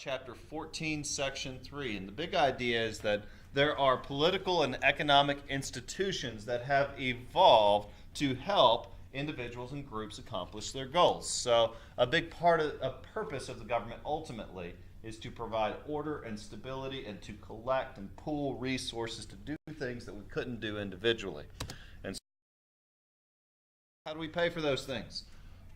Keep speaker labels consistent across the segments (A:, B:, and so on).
A: Chapter 14, Section 3. And the big idea is that there are political and economic institutions that have evolved to help individuals and groups accomplish their goals. So a big part of a purpose of the government ultimately is to provide order and stability and to collect and pool resources to do things that we couldn't do individually. And so how do we pay for those things?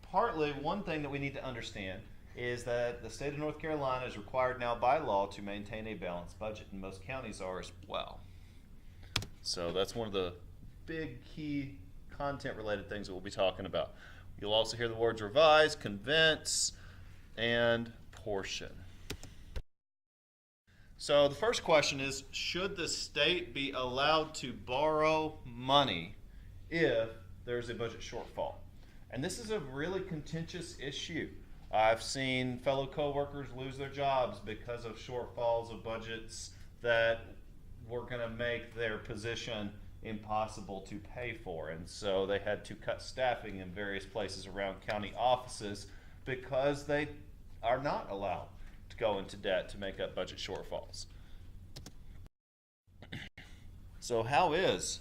A: Partly, one thing that we need to understand is that the state of North Carolina is required now by law to maintain a balanced budget, and most counties are as well. So that's one of the big key content-related things that we'll be talking about. You'll also hear the words revise, convince, and portion. So the first question is, should the state be allowed to borrow money if there's a budget shortfall? And this is a really contentious issue. I've seen fellow coworkers lose their jobs because of shortfalls of budgets that were going to make their position impossible to pay for. And so they had to cut staffing in various places around county offices because they are not allowed to go into debt to make up budget shortfalls. So how is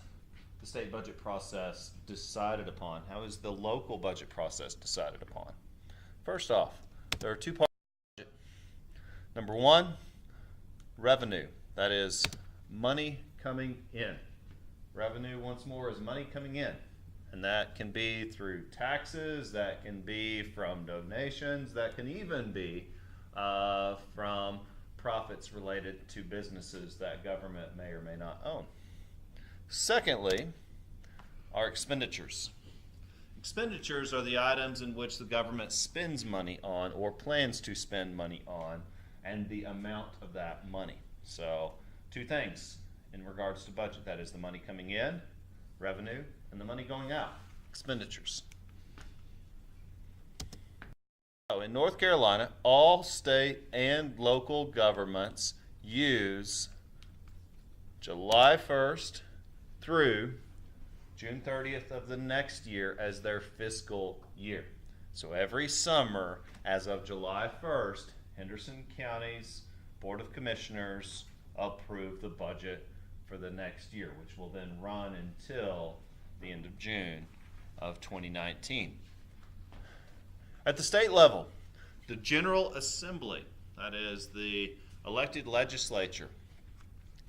A: the state budget process decided upon? How is the local budget process decided upon? First off, there are two parts of the budget. Number one, revenue. That is money coming in. Revenue, once more, is money coming in. And that can be through taxes, that can be from donations, that can even be from profits related to businesses that government may or may not own. Secondly, are expenditures. Expenditures are the items in which the government spends money on or plans to spend money on, and the amount of that money. So, two things in regards to budget. That is the money coming in, revenue, and the money going out, expenditures. So in North Carolina, all state and local governments use July 1st through June 30th of the next year as their fiscal year. So every summer, as of July 1st, Henderson County's Board of Commissioners approve the budget for the next year, which will then run until the end of June of 2019. At the state level, the General Assembly, that is the elected legislature,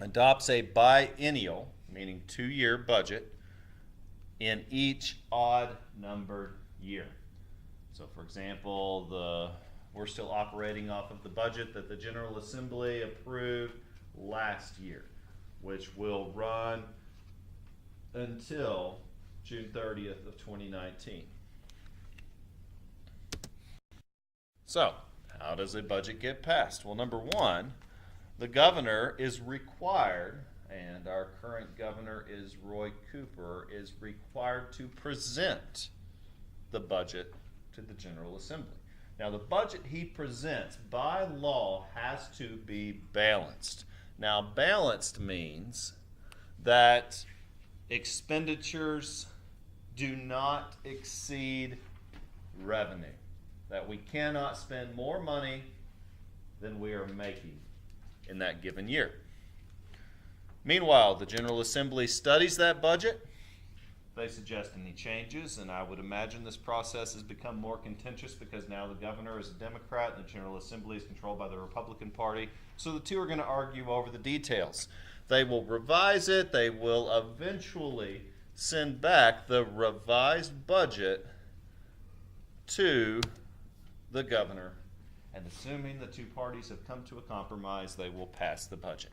A: adopts a biennial, meaning 2-year budget, in each odd-numbered year. So, for example, we're still operating off of the budget that the General Assembly approved last year, which will run until June 30th of 2019. So, how does a budget get passed? Well, number one, the governor is required, and our current governor is Roy Cooper, is required to present the budget to the General Assembly. Now, the budget he presents by law has to be balanced. Now, balanced means that expenditures do not exceed revenue, that we cannot spend more money than we are making in that given year. Meanwhile, the General Assembly studies that budget. They suggest any changes, and I would imagine this process has become more contentious because now the governor is a Democrat and the General Assembly is controlled by the Republican Party. So the two are going to argue over the details. They will revise it. They will eventually send back the revised budget to the governor. And assuming the two parties have come to a compromise, they will pass the budget.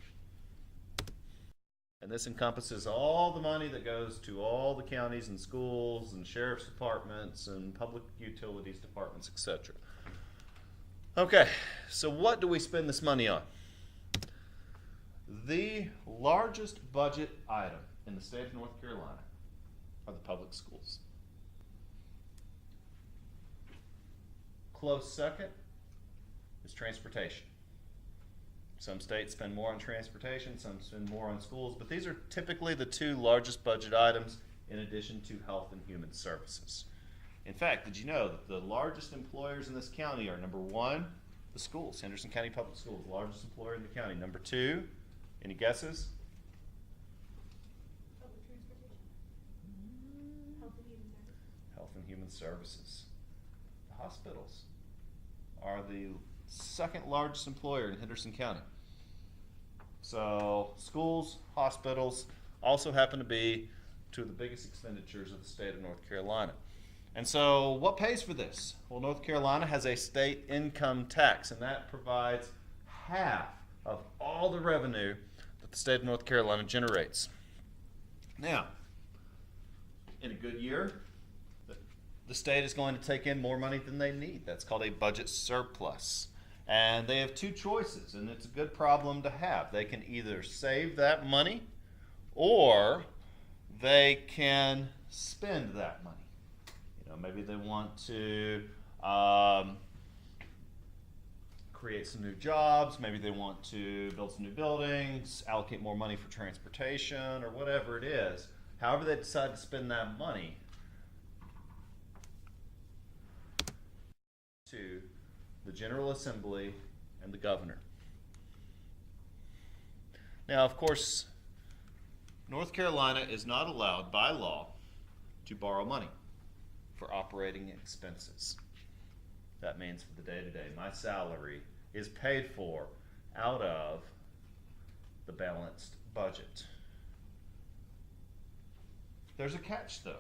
A: And this encompasses all the money that goes to all the counties and schools and sheriff's departments and public utilities departments, etc. Okay, so what do we spend this money on? The largest budget item in the state of North Carolina are the public schools. Close second is transportation. Some states spend more on transportation, some spend more on schools, but these are typically the two largest budget items in addition to health and human services. In fact, did you know that the largest employers in this county are number one, the schools. Henderson County Public Schools, largest employer in the county. Number 2, any guesses?
B: Public transportation. Health and human services.
A: Health and Human Services. The hospitals are the second largest employer in Henderson County. So schools, hospitals also happen to be two of the biggest expenditures of the state of North Carolina. And so what pays for this? Well, North Carolina has a state income tax, and that provides half of all the revenue that the state of North Carolina generates. Now, in a good year, the state is going to take in more money than they need. That's called a budget surplus. And they have two choices, and it's a good problem to have. They can either save that money or they can spend that money. You know, maybe they want to create some new jobs, maybe they want to build some new buildings, allocate more money for transportation, or whatever it is. However they decide to spend that money, to the General Assembly and the governor. Now, of course, North Carolina is not allowed by law to borrow money for operating expenses. That means for the day-to-day, my salary is paid for out of the balanced budget. There's a catch, though.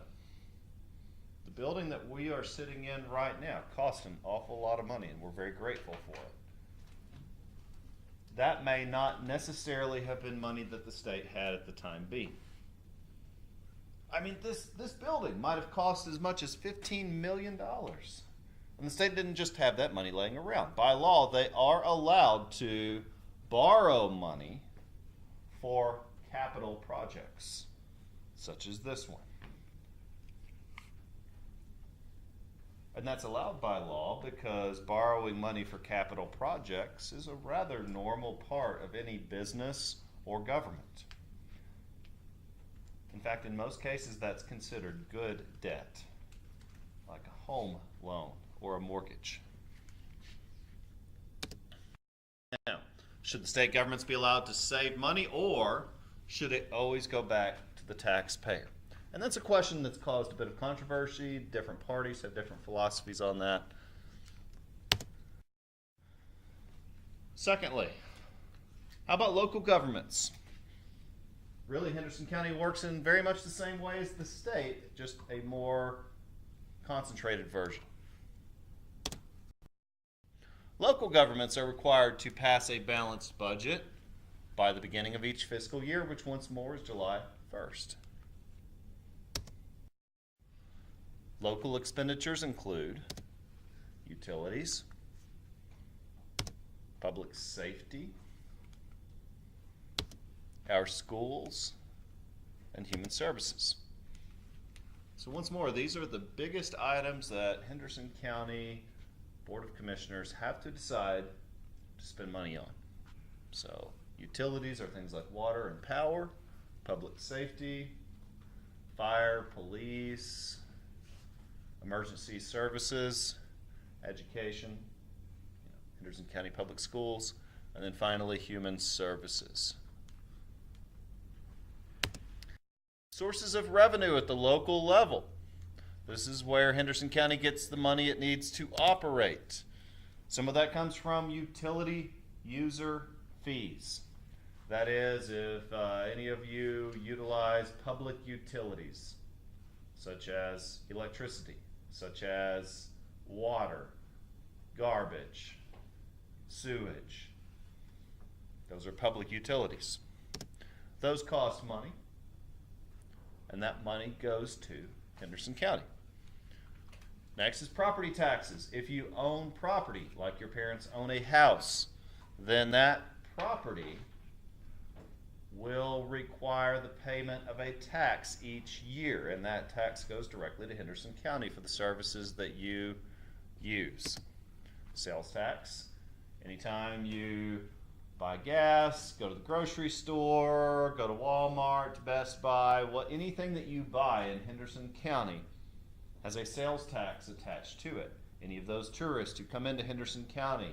A: The building that we are sitting in right now cost an awful lot of money, and we're very grateful for it. That may not necessarily have been money that the state had at the time being. I mean, this building might have cost as much as $15 million. And the state didn't just have that money laying around. By law, they are allowed to borrow money for capital projects, such as this one. And that's allowed by law because borrowing money for capital projects is a rather normal part of any business or government. In fact, in most cases, that's considered good debt, like a home loan or a mortgage. Now, should the state governments be allowed to save money, or should it always go back to the taxpayer? And that's a question that's caused a bit of controversy. Different parties have different philosophies on that. Secondly, how about local governments? Really, Henderson County works in very much the same way as the state, just a more concentrated version. Local governments are required to pass a balanced budget by the beginning of each fiscal year, which once more is July 1st. Local expenditures include utilities, public safety, our schools, and human services. So once more, these are the biggest items that Henderson County Board of Commissioners have to decide to spend money on. So utilities are things like water and power, public safety, fire, police, emergency services, education, Henderson County Public Schools, and then finally human services. Sources of revenue at the local level. This is where Henderson County gets the money it needs to operate. Some of that comes from utility user fees. That is, if any of you utilize public utilities, such as electricity, such as water, garbage, sewage. Those are public utilities. Those cost money, and that money goes to Henderson County. Next is property taxes. If you own property, like your parents own a house, then that property will require the payment of a tax each year, and that tax goes directly to Henderson County for the services that you use. Sales tax, anytime you buy gas, go to the grocery store, go to Walmart, Best Buy, anything that you buy in Henderson County has a sales tax attached to it. Any of those tourists who come into Henderson County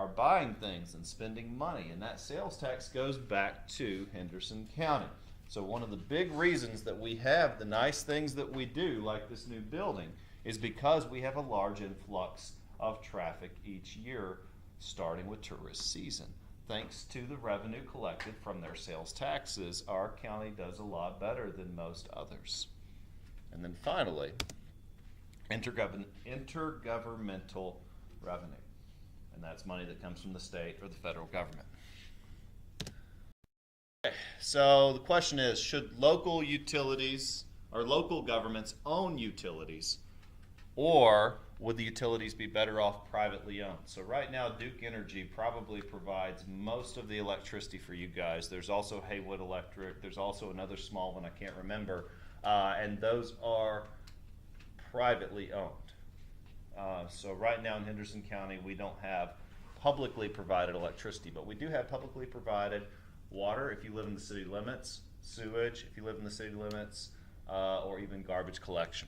A: are buying things and spending money, and that sales tax goes back to Henderson County. So one of the big reasons that we have the nice things that we do, like this new building, is because we have a large influx of traffic each year, starting with tourist season. Thanks to the revenue collected from their sales taxes, our county does a lot better than most others. And then finally, intergovernmental revenue. And that's money that comes from the state or the federal government. Okay, so the question is, should local utilities or local governments own utilities, or would the utilities be better off privately owned? So right now, Duke Energy probably provides most of the electricity for you guys. There's also Haywood Electric. There's also another small one I can't remember. And those are privately owned. So right now in Henderson County, we don't have publicly provided electricity, but we do have publicly provided water if you live in the city limits, sewage if you live in the city limits, or even garbage collection.